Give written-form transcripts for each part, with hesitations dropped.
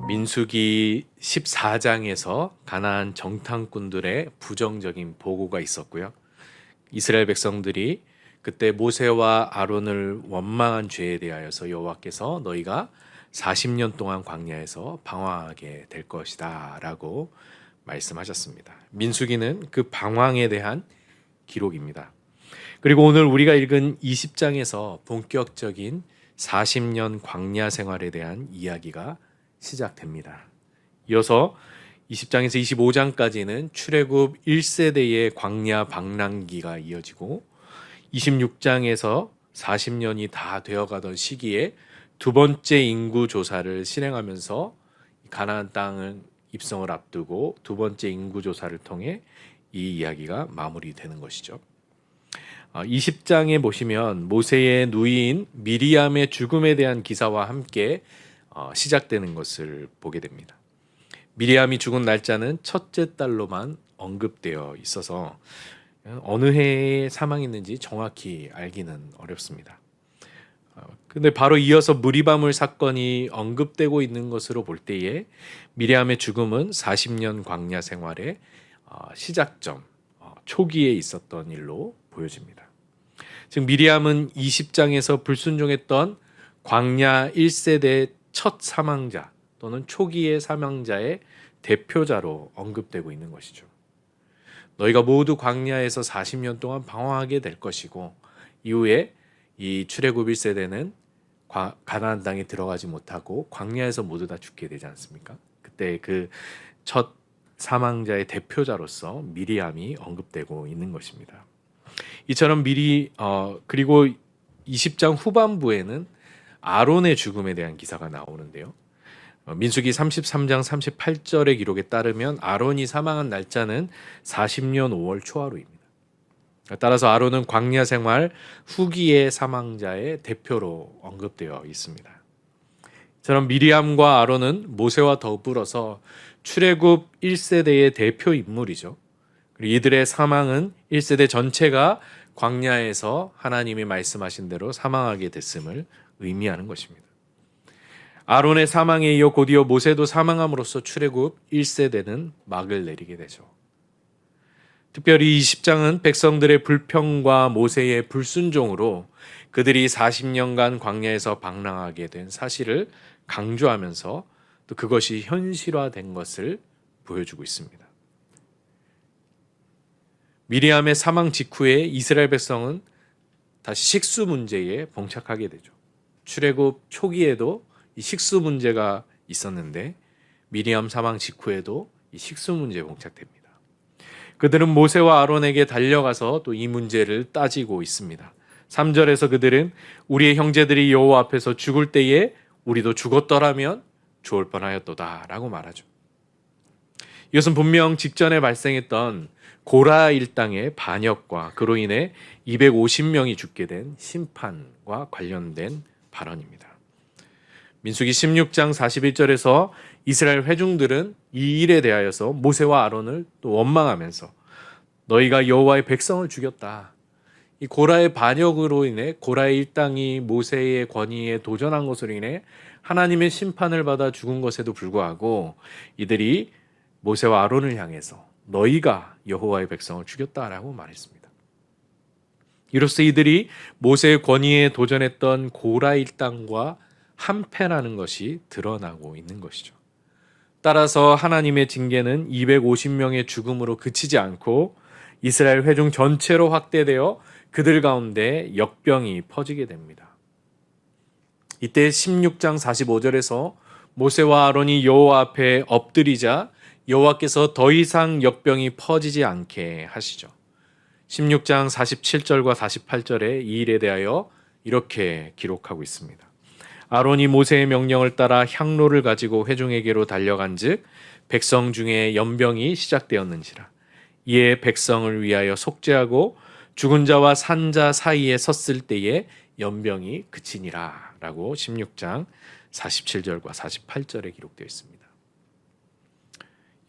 민수기 14장에서 가나안 정탐꾼들의 부정적인 보고가 있었고요. 이스라엘 백성들이 그때 모세와 아론을 원망한 죄에 대하여서 여호와께서 너희가 40년 동안 광야에서 방황하게 될 것이다 라고 말씀하셨습니다. 민수기는 그 방황에 대한 기록입니다. 그리고 오늘 우리가 읽은 20장에서 본격적인 40년 광야 생활에 대한 이야기가 시작됩니다. 이어서 20장에서 25장까지는 출애굽 1세대의 광야 방랑기가 이어지고 26장에서 40년이 다 되어가던 시기에 두 번째 인구 조사를 실행하면서 가나안 땅을 입성을 앞두고 두 번째 인구 조사를 통해 이 이야기가 마무리되는 것이죠. 20장에 보시면 모세의 누이인 미리암의 죽음에 대한 기사와 함께 시작되는 것을 보게 됩니다. 미리암이 죽은 날짜는 첫째 달로만 언급되어 있어서 어느 해에 사망했는지 정확히 알기는 어렵습니다. 근데 바로 이어서 무리바물 사건이 언급되고 있는 것으로 볼 때에 미리암의 죽음은 40년 광야 생활의 시작점, 초기에 있었던 일로 보여집니다. 즉 미리암은 20장에서 불순종했던 광야 1세대 첫 사망자 또는 초기의 사망자의 대표자로 언급되고 있는 것이죠. 너희가 모두 광야에서 40년 동안 방황하게 될 것이고 이후에 이 출애굽 1세대는 가나안 땅에 들어가지 못하고 광야에서 모두 다 죽게 되지 않습니까? 그때 그 첫 사망자의 대표자로서 미리암이 언급되고 있는 것입니다. 이처럼 그리고 20장 후반부에는 아론의 죽음에 대한 기사가 나오는데요. 민수기 33장 38절의 기록에 따르면 아론이 사망한 날짜는 40년 5월 초하루입니다. 따라서 아론은 광야 생활 후기의 사망자의 대표로 언급되어 있습니다. 이처럼 미리암과 아론은 모세와 더불어서 출애굽 1세대의 대표 인물이죠. 그리고 이들의 사망은 1세대 전체가 광야에서 하나님이 말씀하신 대로 사망하게 됐음을 의미하는 것입니다. 아론의 사망에 이어 곧이어 모세도 사망함으로써 출애굽 1세대는 막을 내리게 되죠. 특별히 20장은 백성들의 불평과 모세의 불순종으로 그들이 40년간 광야에서 방랑하게 된 사실을 강조하면서 또 그것이 현실화된 것을 보여주고 있습니다. 미리암의 사망 직후에 이스라엘 백성은 다시 식수 문제에 봉착하게 되죠. 출애굽 초기에도 이 식수 문제가 있었는데 미리암 사망 직후에도 이 식수 문제에 봉착됩니다. 그들은 모세와 아론에게 달려가서 또 이 문제를 따지고 있습니다. 3절에서 그들은 우리의 형제들이 여호와 앞에서 죽을 때에 우리도 죽었더라면 좋을 뻔하였도다 라고 말하죠. 이것은 분명 직전에 발생했던 고라 일당의 반역과 그로 인해 250명이 죽게 된 심판과 관련된 발언입니다. 민수기 16장 41절에서 이스라엘 회중들은 이 일에 대하여서 모세와 아론을 또 원망하면서 너희가 여호와의 백성을 죽였다. 이 고라의 반역으로 인해 고라의 일당이 모세의 권위에 도전한 것으로 인해 하나님의 심판을 받아 죽은 것에도 불구하고 이들이 모세와 아론을 향해서 너희가 여호와의 백성을 죽였다라고 말했습니다. 이로써 이들이 모세의 권위에 도전했던 고라 일당과 한패라는 것이 드러나고 있는 것이죠. 따라서 하나님의 징계는 250명의 죽음으로 그치지 않고 이스라엘 회중 전체로 확대되어 그들 가운데 역병이 퍼지게 됩니다. 이때 16장 45절에서 모세와 아론이 여호와 앞에 엎드리자 여호와께서 더 이상 역병이 퍼지지 않게 하시죠. 16장 47절과 48절에 이 일에 대하여 이렇게 기록하고 있습니다. 아론이 모세의 명령을 따라 향로를 가지고 회중에게로 달려간즉 백성 중에 연병이 시작되었는지라. 이에 백성을 위하여 속죄하고 죽은 자와 산 자 사이에 섰을 때에 연병이 그치니라 라고 16장 47절과 48절에 기록되어 있습니다.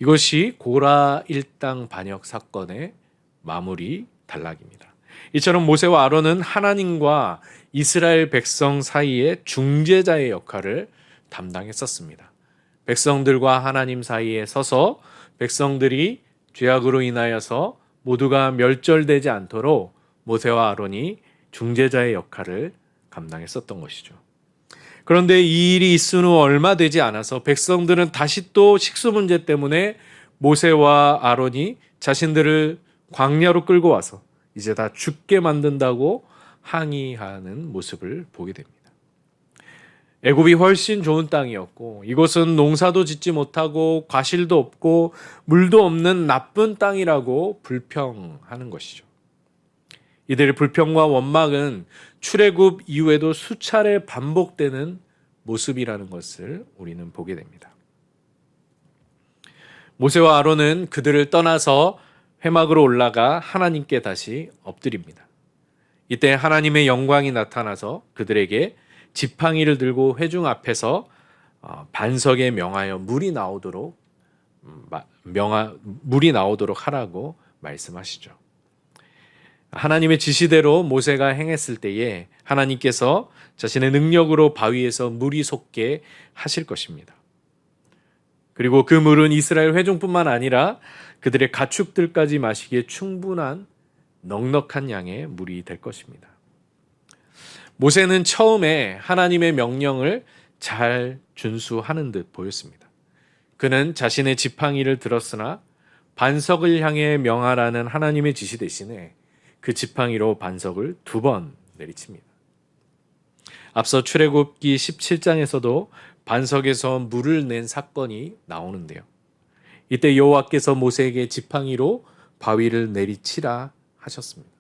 이것이 고라 일당 반역 사건의 마무리 단락입니다. 이처럼 모세와 아론은 하나님과 이스라엘 백성 사이의 중재자의 역할을 담당했었습니다. 백성들과 하나님 사이에 서서 백성들이 죄악으로 인하여서 모두가 멸절되지 않도록 모세와 아론이 중재자의 역할을 감당했었던 것이죠. 그런데 이 일이 있은 후 얼마 되지 않아서 백성들은 다시 또 식수 문제 때문에 모세와 아론이 자신들을 광야로 끌고 와서 이제 다 죽게 만든다고 항의하는 모습을 보게 됩니다. 애굽이 훨씬 좋은 땅이었고 이곳은 농사도 짓지 못하고 과실도 없고 물도 없는 나쁜 땅이라고 불평하는 것이죠. 이들의 불평과 원망은 출애굽 이후에도 수차례 반복되는 모습이라는 것을 우리는 보게 됩니다. 모세와 아론은 그들을 떠나서 회막으로 올라가 하나님께 다시 엎드립니다. 이때 하나님의 영광이 나타나서 그들에게 지팡이를 들고 회중 앞에서 반석에 명하여 물이 나오도록 하라고 말씀하시죠. 하나님의 지시대로 모세가 행했을 때에 하나님께서 자신의 능력으로 바위에서 물이 솟게 하실 것입니다. 그리고 그 물은 이스라엘 회중뿐만 아니라 그들의 가축들까지 마시기에 충분한 넉넉한 양의 물이 될 것입니다. 모세는 처음에 하나님의 명령을 잘 준수하는 듯 보였습니다. 그는 자신의 지팡이를 들었으나 반석을 향해 명하라는 하나님의 지시 대신에 그 지팡이로 반석을 2번 내리칩니다. 앞서 출애굽기 17장에서도 반석에서 물을 낸 사건이 나오는데요. 이때 여호와께서 모세에게 지팡이로 바위를 내리치라 하셨습니다.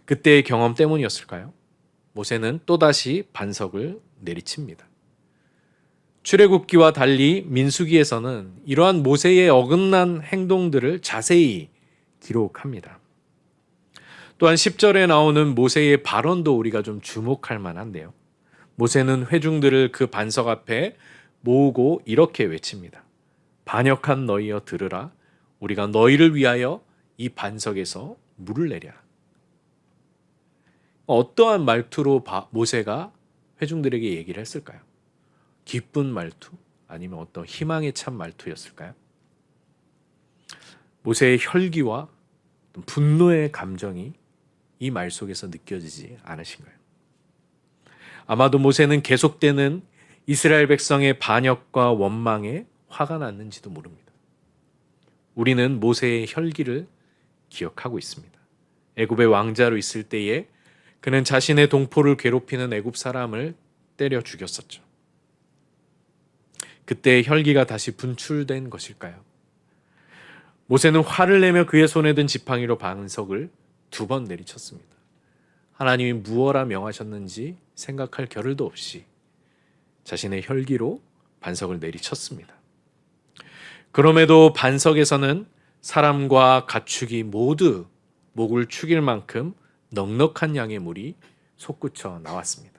그때의 경험 때문이었을까요? 모세는 또다시 반석을 내리칩니다. 출애굽기와 달리 민수기에서는 이러한 모세의 어긋난 행동들을 자세히 기록합니다. 또한 10절에 나오는 모세의 발언도 우리가 좀 주목할 만한데요. 모세는 회중들을 그 반석 앞에 모으고 이렇게 외칩니다. 반역한 너희여 들으라. 우리가 너희를 위하여 이 반석에서 물을 내려라. 어떠한 말투로 모세가 회중들에게 얘기를 했을까요? 기쁜 말투? 아니면 어떤 희망에 찬 말투였을까요? 모세의 혈기와 분노의 감정이 이 말 속에서 느껴지지 않으신가요? 아마도 모세는 계속되는 이스라엘 백성의 반역과 원망에 화가 났는지도 모릅니다. 우리는 모세의 혈기를 기억하고 있습니다. 애굽의 왕자로 있을 때에 그는 자신의 동포를 괴롭히는 애굽 사람을 때려 죽였었죠. 그때의 혈기가 다시 분출된 것일까요? 모세는 화를 내며 그의 손에 든 지팡이로 반석을 2번 내리쳤습니다. 하나님이 무엇라 명하셨는지 생각할 겨를도 없이 자신의 혈기로 반석을 내리쳤습니다. 그럼에도 반석에서는 사람과 가축이 모두 목을 축일 만큼 넉넉한 양의 물이 솟구쳐 나왔습니다.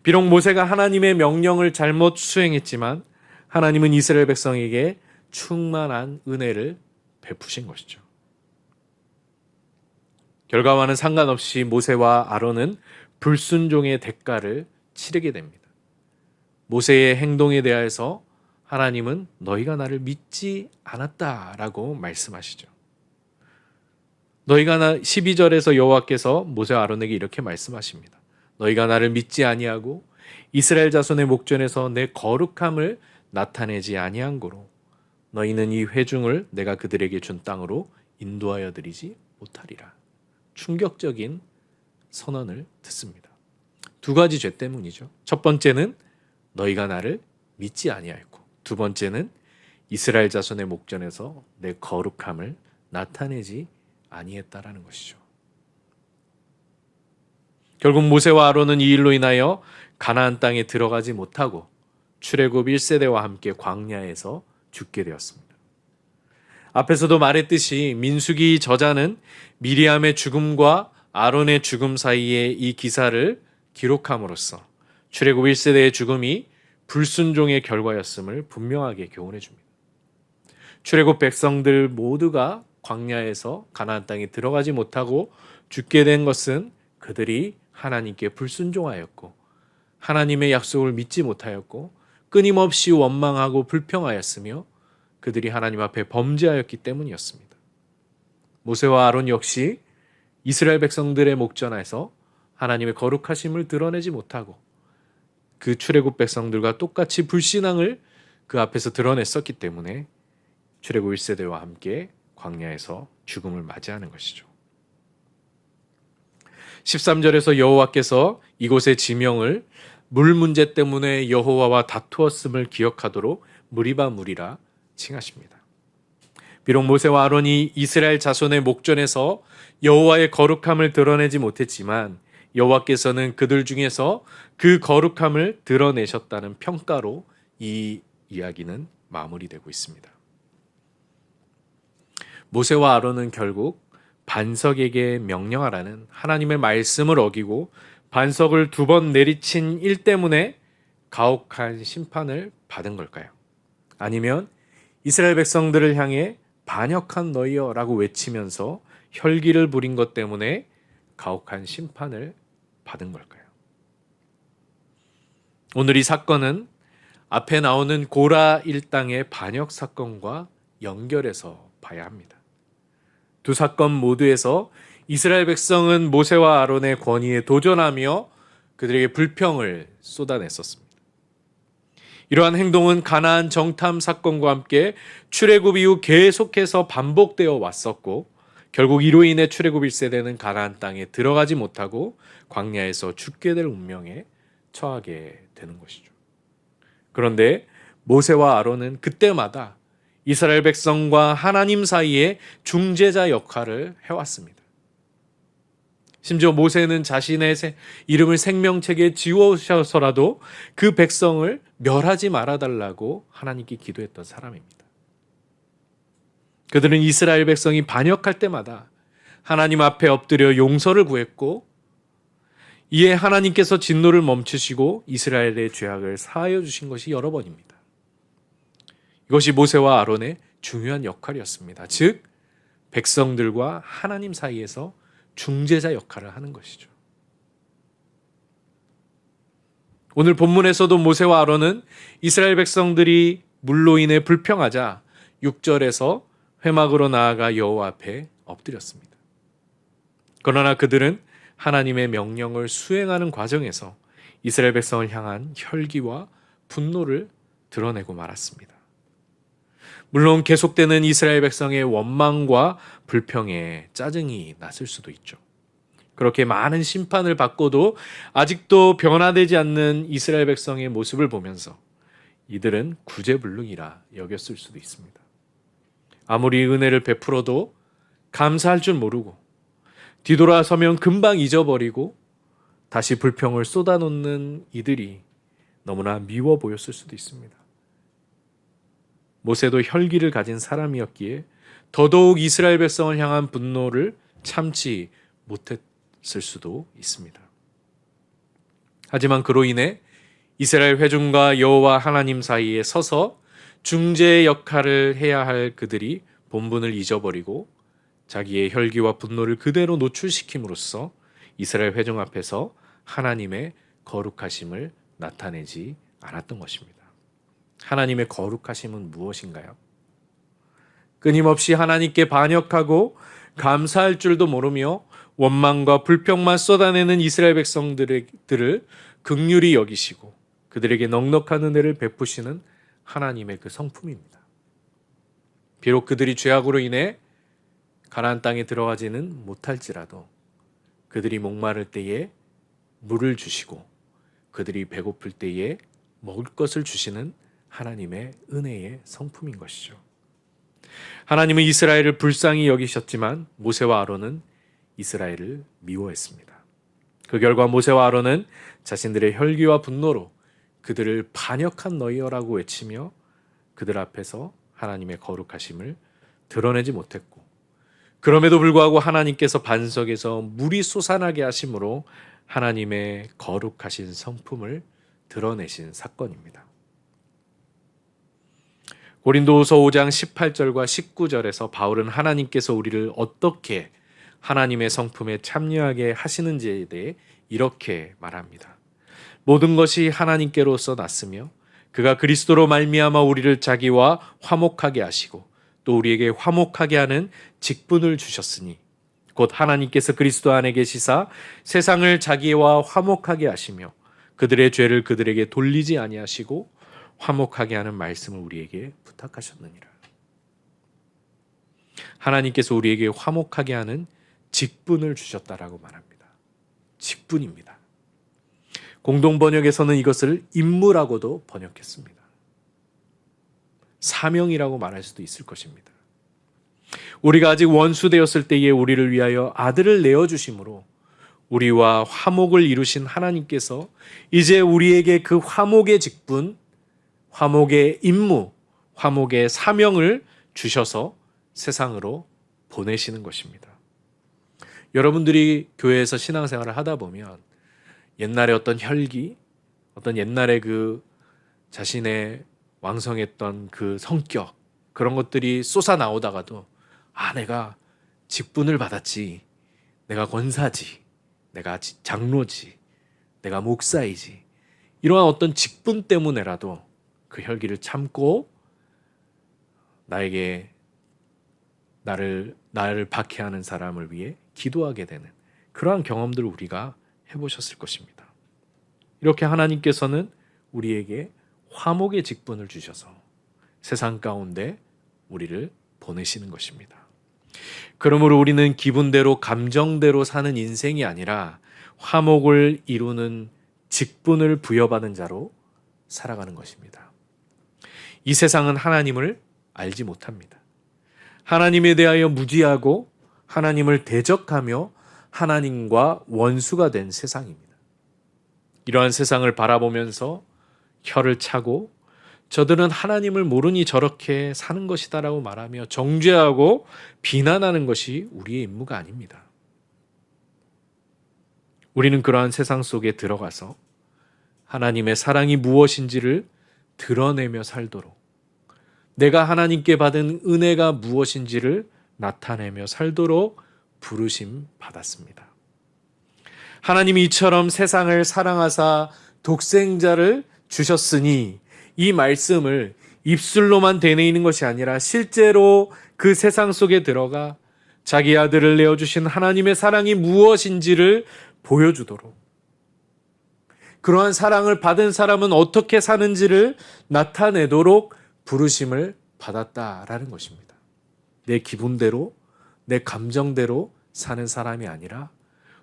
비록 모세가 하나님의 명령을 잘못 수행했지만 하나님은 이스라엘 백성에게 충만한 은혜를 베푸신 것이죠. 결과와는 상관없이 모세와 아론은 불순종의 대가를 치르게 됩니다. 모세의 행동에 대해서 하나님은 너희가 나를 믿지 않았다라고 말씀하시죠. 12절에서 여호와께서 모세와 아론에게 이렇게 말씀하십니다. 너희가 나를 믿지 아니하고 이스라엘 자손의 목전에서 내 거룩함을 나타내지 아니한 고로 너희는 이 회중을 내가 그들에게 준 땅으로 인도하여 드리지 못하리라. 충격적인 선언을 듣습니다. 2가지 죄 때문이죠. 첫 번째는 너희가 나를 믿지 아니하였고, 2번째는 이스라엘 자손의 목전에서 내 거룩함을 나타내지 아니했다라는 것이죠. 결국 모세와 아론은 이 일로 인하여 가나안 땅에 들어가지 못하고 출애굽 1세대와 함께 광야에서 죽게 되었습니다. 앞에서도 말했듯이 민수기 저자는 미리암의 죽음과 아론의 죽음 사이에 이 기사를 기록함으로써 출애굽 1세대의 죽음이 불순종의 결과였음을 분명하게 교훈해 줍니다. 출애굽 백성들 모두가 광야에서 가나안 땅에 들어가지 못하고 죽게 된 것은 그들이 하나님께 불순종하였고 하나님의 약속을 믿지 못하였고 끊임없이 원망하고 불평하였으며 그들이 하나님 앞에 범죄하였기 때문이었습니다. 모세와 아론 역시 이스라엘 백성들의 목전에서 하나님의 거룩하심을 드러내지 못하고 그 출애굽 백성들과 똑같이 불신앙을 그 앞에서 드러냈었기 때문에 출애굽 1세대와 함께 광야에서 죽음을 맞이하는 것이죠. 13절에서 여호와께서 이곳의 지명을 물 문제 때문에 여호와와 다투었음을 기억하도록 무리바 무리라 칭하십니다. 비록 모세와 아론이 이스라엘 자손의 목전에서 여호와의 거룩함을 드러내지 못했지만 여호와께서는 그들 중에서 그 거룩함을 드러내셨다는 평가로 이 이야기는 마무리되고 있습니다. 모세와 아론은 결국 반석에게 명령하라는 하나님의 말씀을 어기고 반석을 2번 내리친 일 때문에 가혹한 심판을 받은 걸까요? 아니면 이스라엘 백성들을 향해 반역한 너희여라고 외치면서 혈기를 부린 것 때문에 가혹한 심판을 받은 걸까요? 오늘 이 사건은 앞에 나오는 고라 일당의 반역 사건과 연결해서 봐야 합니다. 두 사건 모두에서 이스라엘 백성은 모세와 아론의 권위에 도전하며 그들에게 불평을 쏟아냈었습니다. 이러한 행동은 가나안 정탐 사건과 함께 출애굽 이후 계속해서 반복되어 왔었고 결국 이로 인해 출애굽 1세대는 가나안 땅에 들어가지 못하고 광야에서 죽게 될 운명에 처하게 되는 것이죠. 그런데 모세와 아론은 그때마다 이스라엘 백성과 하나님 사이에 중재자 역할을 해왔습니다. 심지어 모세는 자신의 이름을 생명책에 지우셔서라도 그 백성을 멸하지 말아달라고 하나님께 기도했던 사람입니다. 그들은 이스라엘 백성이 반역할 때마다 하나님 앞에 엎드려 용서를 구했고 이에 하나님께서 진노를 멈추시고 이스라엘의 죄악을 사하여 주신 것이 여러 번입니다. 이것이 모세와 아론의 중요한 역할이었습니다. 즉 백성들과 하나님 사이에서 중재자 역할을 하는 것이죠. 오늘 본문에서도 모세와 아론은 이스라엘 백성들이 물로 인해 불평하자 6절에서 회막으로 나아가 여호와 앞에 엎드렸습니다. 그러나 그들은 하나님의 명령을 수행하는 과정에서 이스라엘 백성을 향한 혈기와 분노를 드러내고 말았습니다. 물론 계속되는 이스라엘 백성의 원망과 불평에 짜증이 났을 수도 있죠. 그렇게 많은 심판을 받고도 아직도 변화되지 않는 이스라엘 백성의 모습을 보면서 이들은 구제불능이라 여겼을 수도 있습니다. 아무리 은혜를 베풀어도 감사할 줄 모르고 뒤돌아서면 금방 잊어버리고 다시 불평을 쏟아놓는 이들이 너무나 미워 보였을 수도 있습니다. 모세도 혈기를 가진 사람이었기에 더더욱 이스라엘 백성을 향한 분노를 참지 못했을 수도 있습니다. 하지만 그로 인해 이스라엘 회중과 여호와 하나님 사이에 서서 중재의 역할을 해야 할 그들이 본분을 잊어버리고 자기의 혈기와 분노를 그대로 노출시킴으로써 이스라엘 회중 앞에서 하나님의 거룩하심을 나타내지 않았던 것입니다. 하나님의 거룩하심은 무엇인가요? 끊임없이 하나님께 반역하고 감사할 줄도 모르며 원망과 불평만 쏟아내는 이스라엘 백성들을 긍휼히 여기시고 그들에게 넉넉한 은혜를 베푸시는 하나님의 그 성품입니다. 비록 그들이 죄악으로 인해 가나안 땅에 들어가지는 못할지라도 그들이 목마를 때에 물을 주시고 그들이 배고플 때에 먹을 것을 주시는 하나님의 은혜의 성품인 것이죠. 하나님은 이스라엘을 불쌍히 여기셨지만 모세와 아론은 이스라엘을 미워했습니다. 그 결과 모세와 아론은 자신들의 혈기와 분노로 그들을 반역한 너희여라고 외치며 그들 앞에서 하나님의 거룩하심을 드러내지 못했고 그럼에도 불구하고 하나님께서 반석에서 물이 솟아나게 하심으로 하나님의 거룩하신 성품을 드러내신 사건입니다. 고린도후서 5장 18절과 19절에서 바울은 하나님께서 우리를 어떻게 하나님의 성품에 참여하게 하시는지에 대해 이렇게 말합니다. 모든 것이 하나님께로서 났으며 그가 그리스도로 말미암아 우리를 자기와 화목하게 하시고 또 우리에게 화목하게 하는 직분을 주셨으니 곧 하나님께서 그리스도 안에 계시사 세상을 자기와 화목하게 하시며 그들의 죄를 그들에게 돌리지 아니하시고 화목하게 하는 말씀을 우리에게 부탁하셨느니라. 하나님께서 우리에게 화목하게 하는 직분을 주셨다라고 말합니다. 직분입니다. 공동 번역에서는 이것을 임무라고도 번역했습니다. 사명이라고 말할 수도 있을 것입니다. 우리가 아직 원수되었을 때에 우리를 위하여 아들을 내어주심으로 우리와 화목을 이루신 하나님께서 이제 우리에게 그 화목의 직분, 화목의 임무, 화목의 사명을 주셔서 세상으로 보내시는 것입니다. 여러분들이 교회에서 신앙생활을 하다 보면 옛날에 어떤 혈기, 어떤 옛날에 그 자신의 왕성했던 그 성격, 그런 것들이 쏟아 나오다가도 내가 직분을 받았지, 내가 권사지, 내가 장로지, 내가 목사이지, 이러한 어떤 직분 때문에라도 그 혈기를 참고 나를 박해하는 사람을 위해 기도하게 되는 그러한 경험들을 우리가 해보셨을 것입니다. 이렇게 하나님께서는 우리에게 화목의 직분을 주셔서 세상 가운데 우리를 보내시는 것입니다. 그러므로 우리는 기분대로 감정대로 사는 인생이 아니라 화목을 이루는 직분을 부여받은 자로 살아가는 것입니다. 이 세상은 하나님을 알지 못합니다. 하나님에 대하여 무지하고 하나님을 대적하며 하나님과 원수가 된 세상입니다. 이러한 세상을 바라보면서 혀를 차고 저들은 하나님을 모르니 저렇게 사는 것이다라고 말하며 정죄하고 비난하는 것이 우리의 임무가 아닙니다. 우리는 그러한 세상 속에 들어가서 하나님의 사랑이 무엇인지를 드러내며 살도록, 내가 하나님께 받은 은혜가 무엇인지를 나타내며 살도록 부르심 받았습니다. 하나님이 이처럼 세상을 사랑하사 독생자를 주셨으니 이 말씀을 입술로만 되뇌이는 것이 아니라 실제로 그 세상 속에 들어가 자기 아들을 내어주신 하나님의 사랑이 무엇인지를 보여주도록, 그러한 사랑을 받은 사람은 어떻게 사는지를 나타내도록 부르심을 받았다라는 것입니다. 내 기분대로, 내 감정대로 사는 사람이 아니라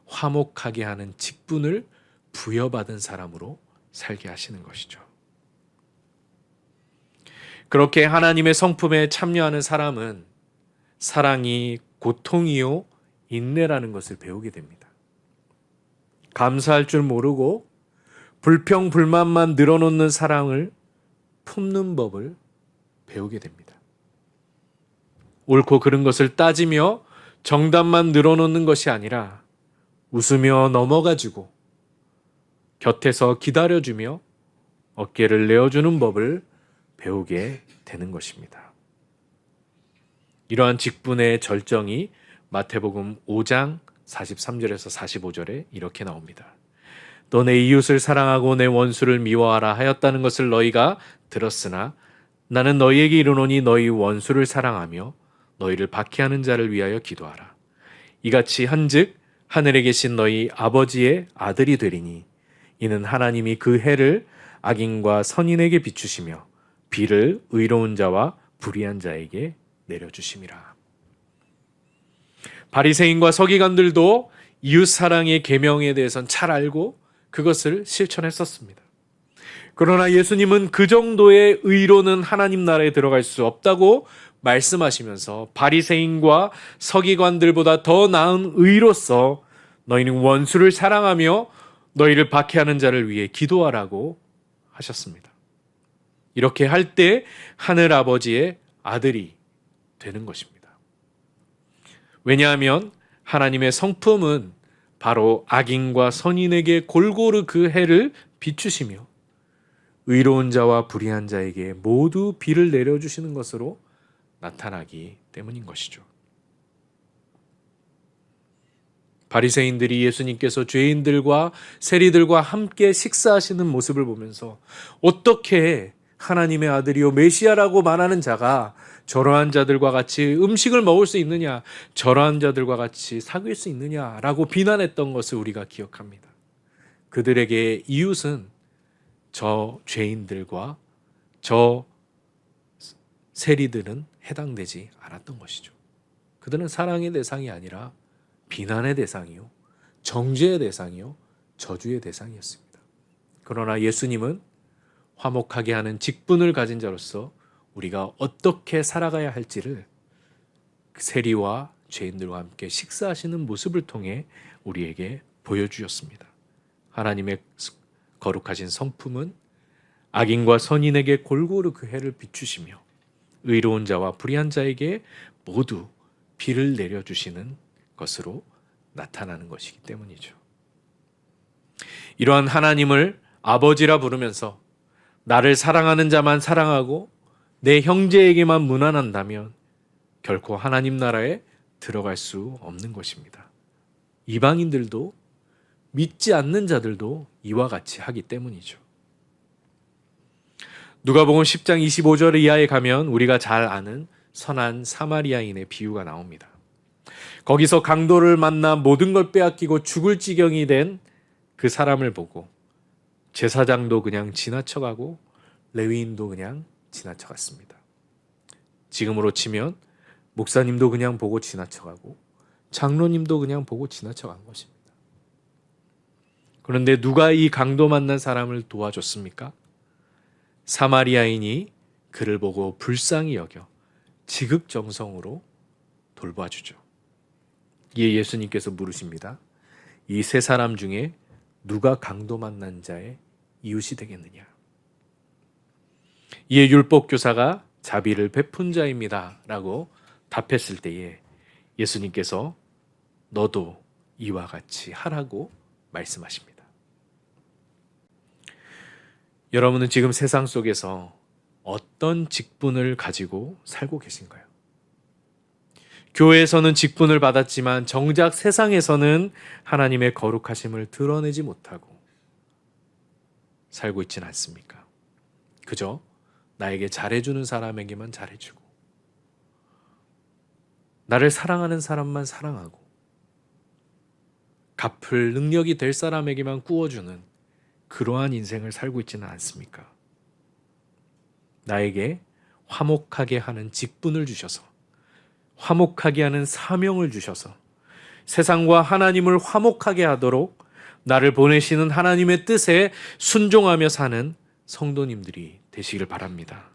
화목하게 하는 직분을 부여받은 사람으로 살게 하시는 것이죠. 그렇게 하나님의 성품에 참여하는 사람은 사랑이 고통이요 인내라는 것을 배우게 됩니다. 감사할 줄 모르고 불평불만만 늘어놓는 사랑을 품는 법을 배우게 됩니다. 옳고 그른 것을 따지며 정답만 늘어놓는 것이 아니라 웃으며 넘어가지고 곁에서 기다려주며 어깨를 내어주는 법을 배우게 되는 것입니다. 이러한 직분의 절정이 마태복음 5장 43절에서 45절에 이렇게 나옵니다. 너 내 이웃을 사랑하고 내 원수를 미워하라 하였다는 것을 너희가 들었으나 나는 너희에게 이르노니 너희 원수를 사랑하며 너희를 박해하는 자를 위하여 기도하라. 이같이 한즉 하늘에 계신 너희 아버지의 아들이 되리니 이는 하나님이 그 해를 악인과 선인에게 비추시며 비를 의로운 자와 불의한 자에게 내려주심이라. 바리새인과 서기관들도 이웃 사랑의 계명에 대해서는 잘 알고 그것을 실천했었습니다. 그러나 예수님은 그 정도의 의로는 하나님 나라에 들어갈 수 없다고 말씀하시면서 바리새인과 서기관들보다 더 나은 의로서 너희는 원수를 사랑하며 너희를 박해하는 자를 위해 기도하라고 하셨습니다. 이렇게 할 때 하늘 아버지의 아들이 되는 것입니다. 왜냐하면 하나님의 성품은 바로 악인과 선인에게 골고루 그 해를 비추시며 의로운 자와 불의한 자에게 모두 비를 내려주시는 것으로 나타나기 때문인 것이죠. 바리새인들이 예수님께서 죄인들과 세리들과 함께 식사하시는 모습을 보면서 어떻게 하나님의 아들이요 메시아라고 말하는 자가 저러한 자들과 같이 음식을 먹을 수 있느냐, 저러한 자들과 같이 사귈 수 있느냐라고 비난했던 것을 우리가 기억합니다. 그들에게 이웃은 저 죄인들과 저 세리들은 해당되지 않았던 것이죠. 그들은 사랑의 대상이 아니라 비난의 대상이요, 정죄의 대상이요, 저주의 대상이었습니다. 그러나 예수님은 화목하게 하는 직분을 가진 자로서 우리가 어떻게 살아가야 할지를 세리와 죄인들과 함께 식사하시는 모습을 통해 우리에게 보여주셨습니다. 하나님의 거룩하신 성품은 악인과 선인에게 골고루 그 해를 비추시며 의로운 자와 불의한 자에게 모두 비를 내려주시는 것으로 나타나는 것이기 때문이죠. 이러한 하나님을 아버지라 부르면서 나를 사랑하는 자만 사랑하고 내 형제에게만 무난한다면 결코 하나님 나라에 들어갈 수 없는 것입니다. 이방인들도 믿지 않는 자들도 이와 같이 하기 때문이죠. 누가복음 10장 25절 이하에 가면 우리가 잘 아는 선한 사마리아인의 비유가 나옵니다. 거기서 강도를 만나 모든 걸 빼앗기고 죽을 지경이 된 그 사람을 보고 제사장도 그냥 지나쳐가고 레위인도 그냥 지나쳐갔습니다. 지금으로 치면 목사님도 그냥 보고 지나쳐가고 장로님도 그냥 보고 지나쳐간 것입니다. 그런데 누가 이 강도 만난 사람을 도와줬습니까? 사마리아인이 그를 보고 불쌍히 여겨 지극정성으로 돌봐주죠. 이에 예수님께서 물으십니다. 이 세 사람 중에 누가 강도 만난 자의 이웃이 되겠느냐? 이에 율법교사가 자비를 베푼 자입니다 라고 답했을 때에 예수님께서 너도 이와 같이 하라고 말씀하십니다. 여러분은 지금 세상 속에서 어떤 직분을 가지고 살고 계신가요? 교회에서는 직분을 받았지만 정작 세상에서는 하나님의 거룩하심을 드러내지 못하고 살고 있지는 않습니까? 그저 나에게 잘해주는 사람에게만 잘해주고 나를 사랑하는 사람만 사랑하고 갚을 능력이 될 사람에게만 꾸어주는 그러한 인생을 살고 있지는 않습니까? 나에게 화목하게 하는 직분을 주셔서 화목하게 하는 사명을 주셔서 세상과 하나님을 화목하게 하도록 나를 보내시는 하나님의 뜻에 순종하며 사는 성도님들이 되시길 바랍니다.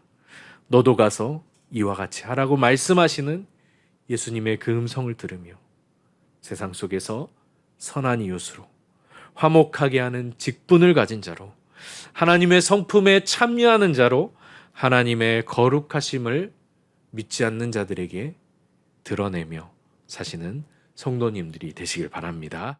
너도 가서 이와 같이 하라고 말씀하시는 예수님의 그 음성을 들으며 세상 속에서 선한 이웃으로 화목하게 하는 직분을 가진 자로 하나님의 성품에 참여하는 자로 하나님의 거룩하심을 믿지 않는 자들에게 드러내며 사시는 성도님들이 되시길 바랍니다.